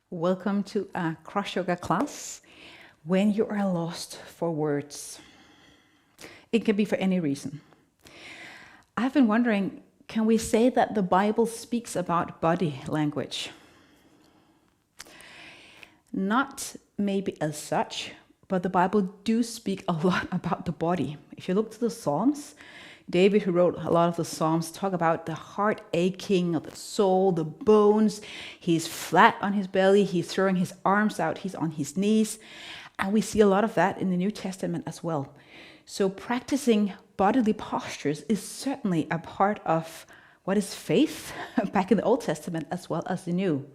Welcome to a CrossYoga class when you are lost for words. It can be for any reason. I've been wondering, can we say that the Bible speaks about body language? Not maybe as such, but the Bible do speak a lot about the body. If you look to the Psalms, David, who wrote a lot of the Psalms, talk about the heart aching of the soul, the bones. He's flat on his belly. He's throwing his arms out. He's on his knees. And we see a lot of that in the New Testament as well. So practicing bodily postures is certainly a part of what is faith back in the Old Testament as well as the New.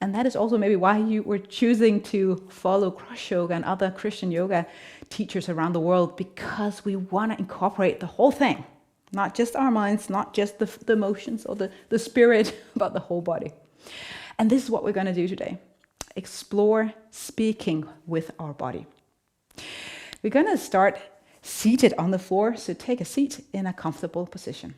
And that is also maybe why you were choosing to follow Cross Yoga and other Christian yoga teachers around the world, because we want to incorporate the whole thing, not just our minds, not just the emotions or the spirit, but the whole body. And this is what we're going to do today. Explore speaking with our body. We're going to start seated on the floor, so take a seat in a comfortable position.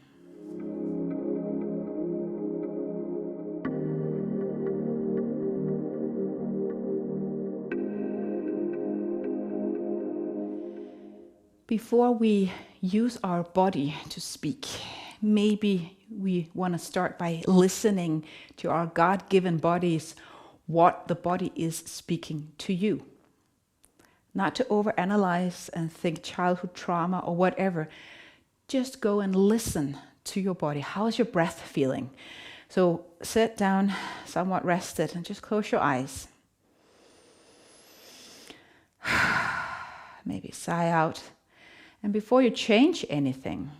Before we use our body to speak, maybe we want to start by listening to our God-given bodies, what the body is speaking to you. Not to overanalyze and think childhood trauma or whatever. Just go and listen to your body. How is your breath feeling? So sit down, somewhat rested, and just close your eyes. Maybe sigh out. And before you change anything,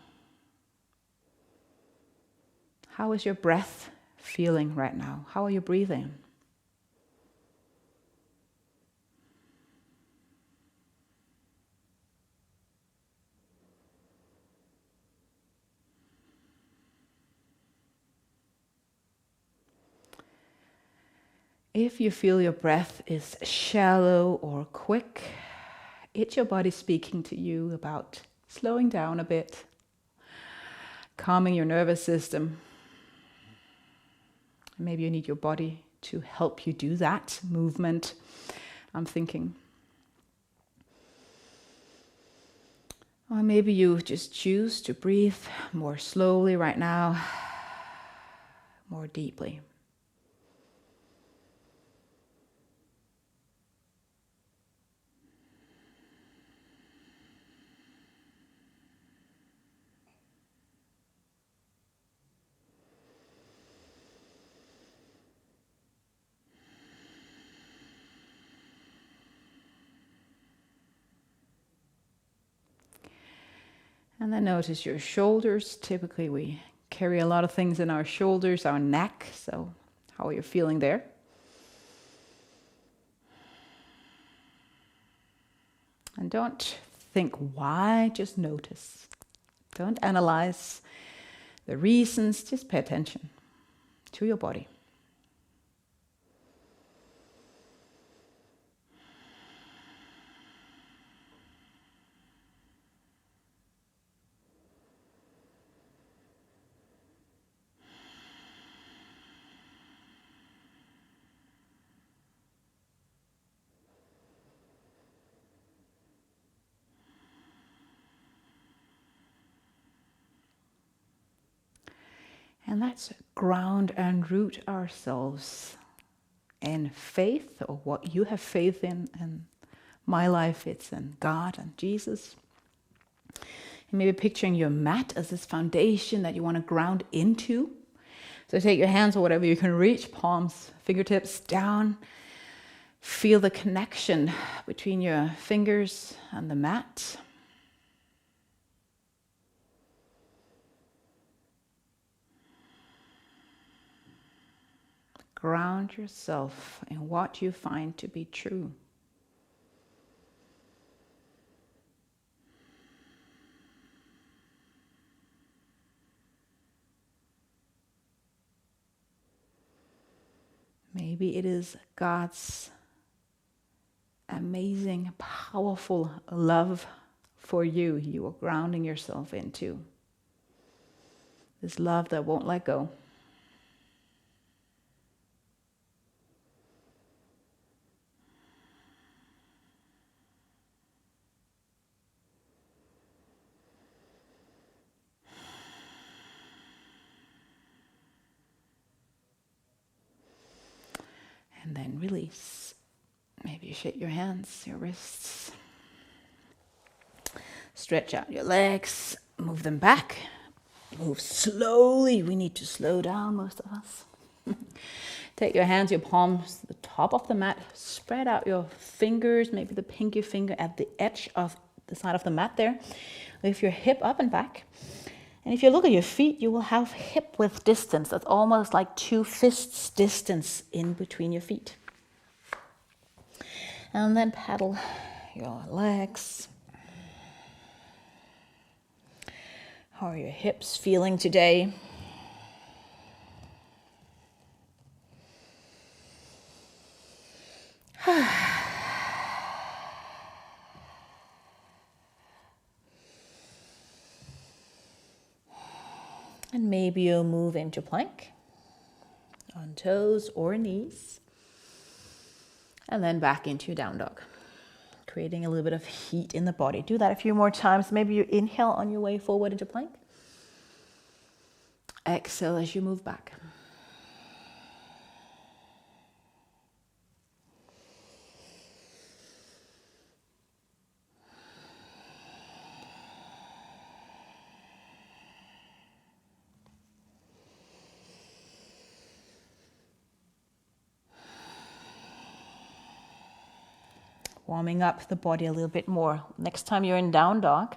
how is your breath feeling right now? How are you breathing? If you feel your breath is shallow or quick, it's your body speaking to you about slowing down a bit, calming your nervous system. Maybe you need your body to help you do that movement, I'm thinking. Or maybe you just choose to breathe more slowly right now, more deeply. And then notice your shoulders. Typically we carry a lot of things in our shoulders, our neck. So how are you feeling there? And don't think why, just notice. Don't analyze the reasons, just pay attention to your body. And let's ground and root ourselves in faith, or what you have faith in. In my life, it's in God and Jesus. And maybe picturing your mat as this foundation that you want to ground into. So take your hands or whatever you can reach, palms, fingertips down. Feel the connection between your fingers and the mat. Ground yourself in what you find to be true. Maybe it is God's amazing, powerful love for you you are grounding yourself into. This love that won't let go. And then release. Maybe you shake your hands, your wrists. Stretch out your legs, move them back. Move slowly. We need to slow down, most of us. Take your hands, your palms to the top of the mat. Spread out your fingers, maybe the pinky finger at the edge of the side of the mat there. Lift your hip up and back. And if you look at your feet, you will have hip width distance. That's almost like 2 fists distance in between your feet. And then paddle your legs. How are your hips feeling today? And maybe you'll move into plank on toes or knees. And then back into down dog, creating a little bit of heat in the body. Do that a few more times. Maybe you inhale on your way forward into plank. Exhale as you move back. Warming up the body a little bit more. Next time you're in down dog,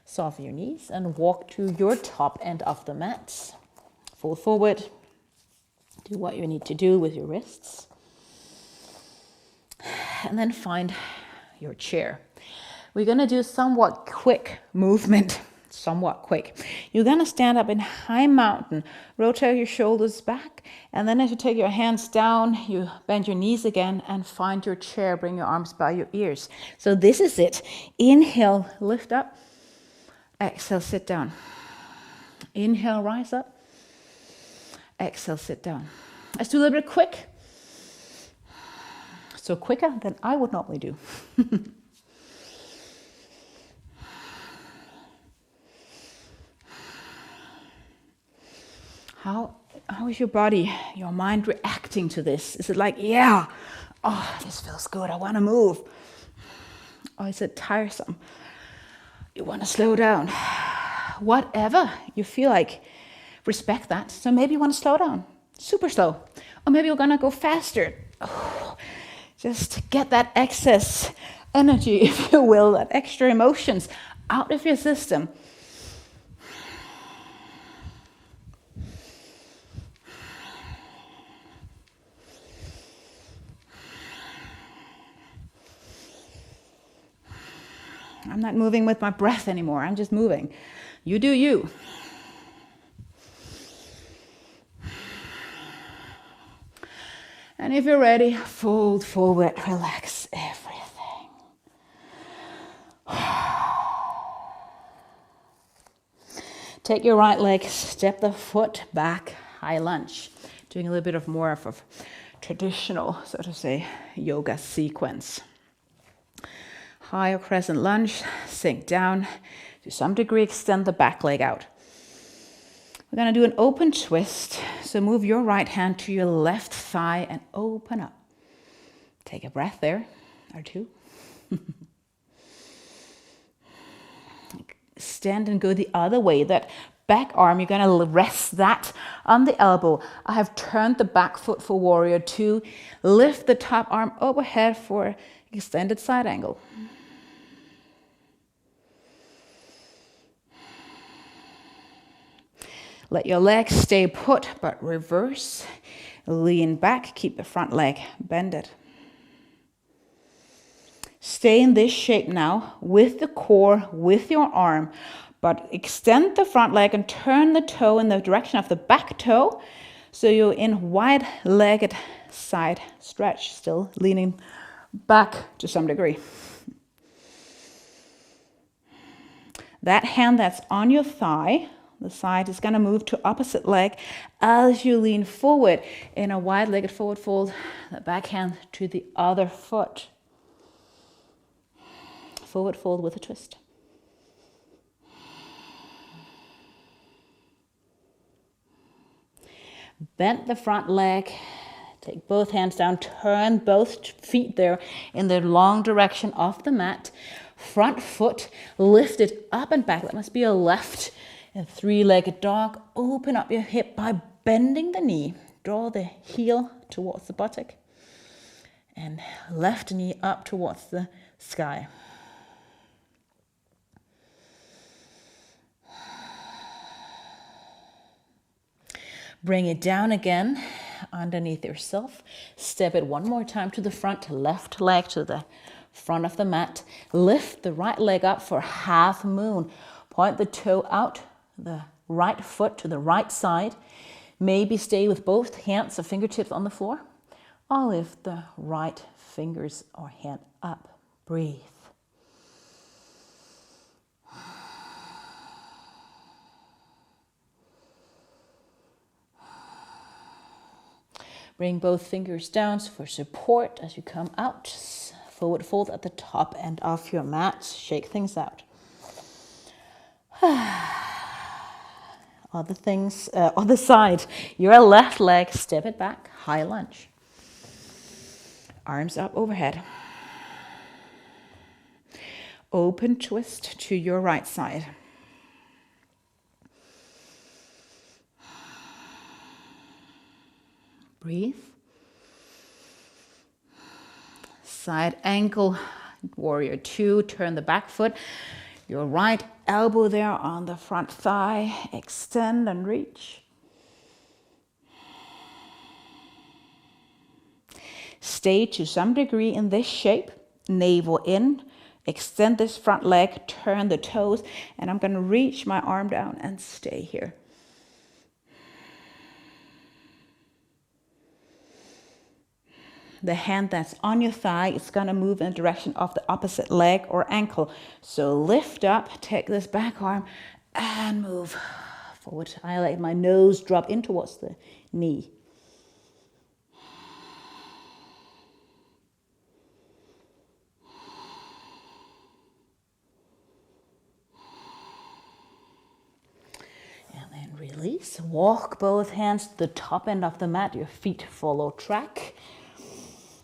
soften your knees and walk to your top end of the mat. Fold forward. Do what you need to do with your wrists. And then find your chair. We're going to do somewhat quick movement. Somewhat quick. You're going to stand up in high mountain, rotate your shoulders back, and then as you take your hands down, you bend your knees again and find your chair. Bring your arms by your ears. So this is it. Inhale, lift up. Exhale, sit down. Inhale, rise up. Exhale, sit down. Let's do a little bit quick. So quicker than I would normally do. How is your body, your mind reacting to this? Is it like, yeah, oh, this feels good, I want to move? Or is it tiresome? You want to slow down? Whatever you feel like, respect that. So maybe you want to slow down, super slow. Or maybe you're going to go faster. Oh, just get that excess energy, if you will, that extra emotions out of your system. I'm not moving with my breath anymore. I'm just moving. You do you. And if you're ready, fold forward, relax everything. Take your right leg, step the foot back, high lunge. Doing a little bit of more of a traditional, so to say, yoga sequence. High or crescent lunge, sink down. To some degree, extend the back leg out. We're going to do an open twist. So move your right hand to your left thigh and open up. Take a breath there, or two. Stand and go the other way. That back arm, you're going to rest that on the elbow. I have turned the back foot for warrior two. Lift the top arm overhead for extended side angle. Let your legs stay put, but reverse. Lean back, keep the front leg bended. Stay in this shape now with the core, with your arm, but extend the front leg and turn the toe in the direction of the back toe. So you're in wide-legged side stretch, still leaning back to some degree. That hand that's on your thigh, the side is going to move to opposite leg as you lean forward in a wide-legged forward fold, the back hand to the other foot. Forward fold with a twist. Bend the front leg, Take both hands down, turn both feet there in the long direction of the mat. Front foot lifted up and back. That must be a left and three-legged dog. Open up your hip by bending the knee. Draw the heel towards the buttock. And left knee up towards the sky. Bring it down again underneath yourself. Step it one more time to the front, left leg to the front of the mat. Lift the right leg up for half moon. Point the toe out, the right foot to the right side. Maybe stay with both hands or fingertips on the floor. Or lift the right fingers or hand up. Breathe. Bring both fingers down for support as you come out. Forward fold at the top end of your mat. Shake things out. Other side. Your left leg, step it back. High lunge. Arms up overhead. Open twist to your right side. Breathe. Side ankle, warrior two. Turn the back foot. Your right elbow there on the front thigh. Extend and reach. Stay to some degree in this shape. Navel in. Extend this front leg. Turn the toes. And I'm going to reach my arm down and stay here. The hand that's on your thigh is going to move in the direction of the opposite leg or ankle. So lift up, take this back arm and move forward. I let my nose drop in towards the knee. And then release. Walk both hands to the top end of the mat. Your feet follow track.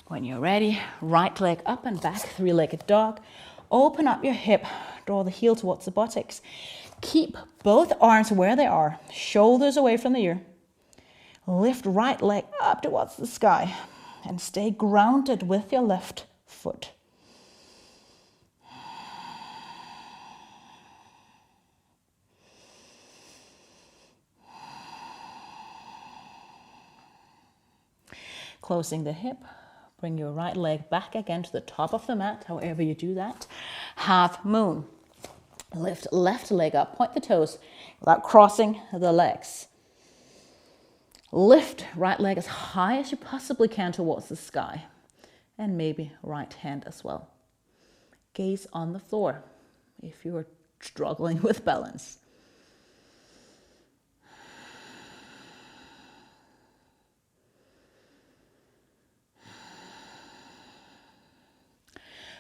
When you're ready, right leg up and back, three-legged dog. Open up your hip, draw the heel towards the buttocks. Keep both arms where they are, shoulders away from the ear. Lift right leg up towards the sky and stay grounded with your left foot. Closing the hip. Bring your right leg back again to the top of the mat, however you do that. Half moon. Lift left leg up, point the toes without crossing the legs. Lift right leg as high as you possibly can towards the sky. And maybe right hand as well. Gaze on the floor if you're struggling with balance.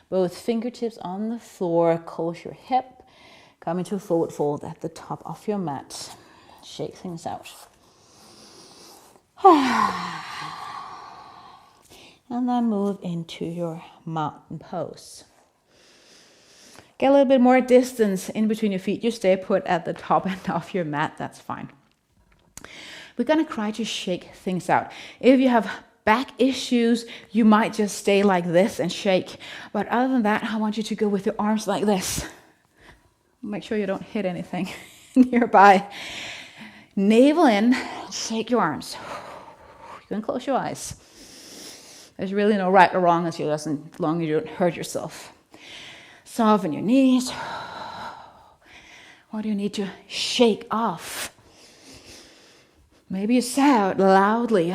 Both fingertips on the floor, close your hip, come into forward fold at the top of your mat. Shake things out. And then move into your mountain pose. Get a little bit more distance in between your feet. You stay put at the top end of your mat, that's fine. We're gonna try to shake things out. If you have back issues, you might just stay like this and shake. But other than that, I want you to go with your arms like this. Make sure you don't hit anything nearby. Navel in, shake your arms. You can close your eyes. There's really no right or wrong as long as you don't hurt yourself. Soften your knees. What do you need to shake off? Maybe you say out loudly.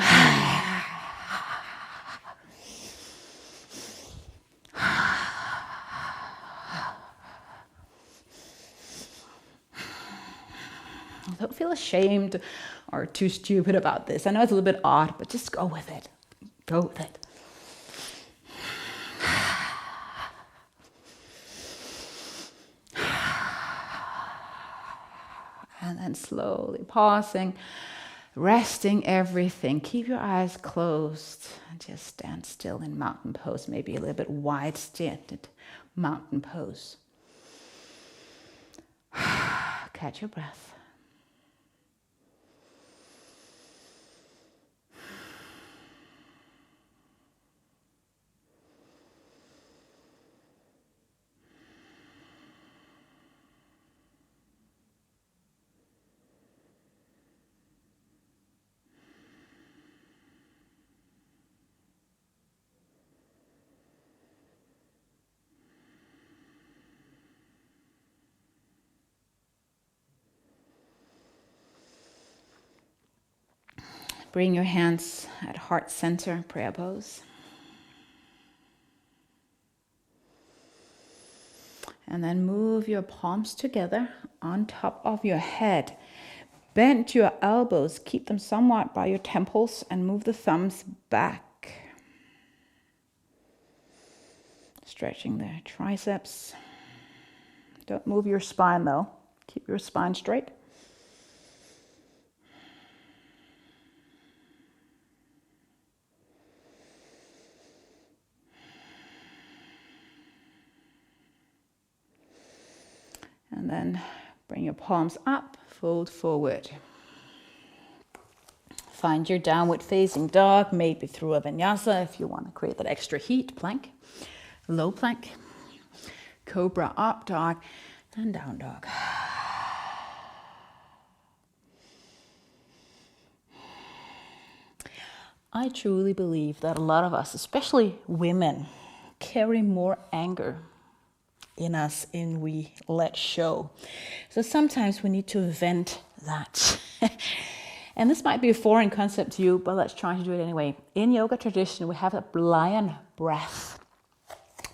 Don't feel ashamed or too stupid about this. I know it's a little bit odd, but just go with it. Go with it. And then slowly pausing, resting everything. Keep your eyes closed and just stand still in mountain pose, maybe a little bit wide-standed mountain pose. Catch your breath. Bring your hands at heart center, prayer pose. And then move your palms together on top of your head. Bend your elbows, keep them somewhat by your temples, and move the thumbs back. Stretching the triceps. Don't move your spine though. Keep your spine straight. And then bring your palms up, fold forward. Find your downward facing dog, maybe through a vinyasa if you want to create that extra heat. Plank, low plank, cobra, up dog, and down dog. I truly believe that a lot of us, especially women, carry more anger in us and we let show. So sometimes we need to vent that. And this might be a foreign concept to you, but let's try to do it anyway. In yoga tradition, we have a lion breath,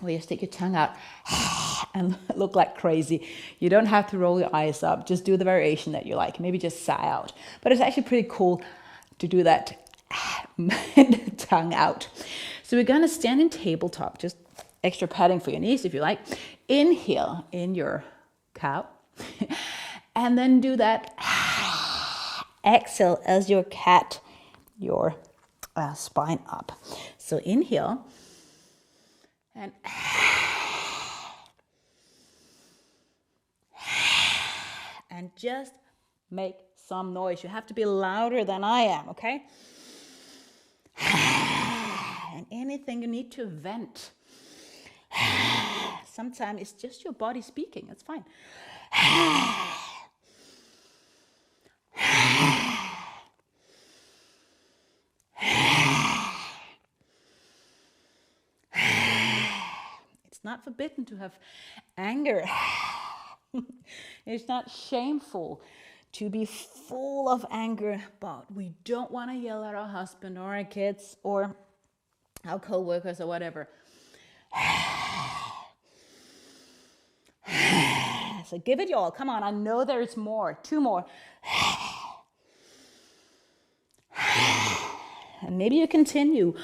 where you stick your tongue out and look like crazy. You don't have to roll your eyes up. Just do the variation that you like. Maybe just sigh out. But it's actually pretty cool to do that tongue out. So we're going to stand in tabletop, just extra padding for your knees if you like. Inhale in your cow. And then do that. Exhale as your cat, your spine up. So inhale. And just make some noise. You have to be louder than I am, okay? And anything you need to vent. Sometimes it's just your body speaking. It's fine. It's not forbidden to have anger. It's not shameful to be full of anger, but we don't want to yell at our husband or our kids or our co-workers or whatever. So give it your all. Come on, I know there's more. 2 more. And maybe you continue,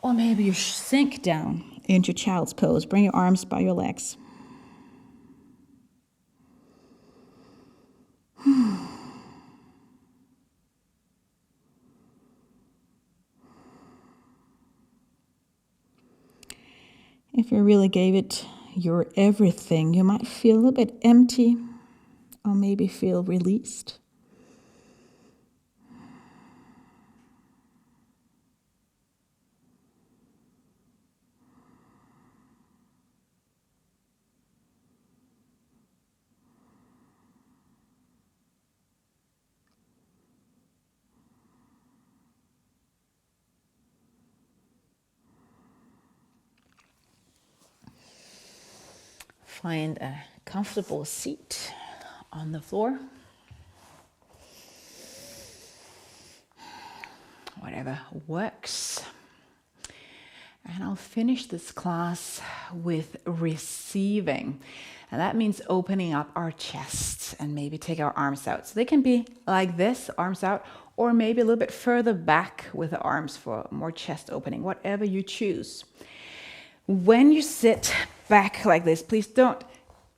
or maybe you sink down into child's pose. Bring your arms by your legs. If you really gave it your everything, you might feel a little bit empty, or maybe feel released. Find a comfortable seat on the floor. Whatever works. And I'll finish this class with receiving. And that means opening up our chest and maybe take our arms out. So they can be like this, arms out, or maybe a little bit further back with the arms for more chest opening, whatever you choose. When you sit back like this, please don't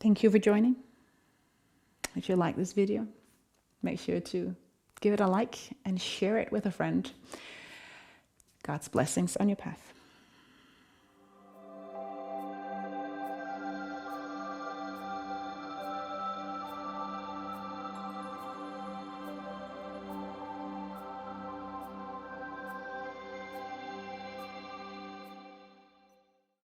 Thank you for joining. If you like this video, make sure to give it a like and share it with a friend. God's blessings on your path.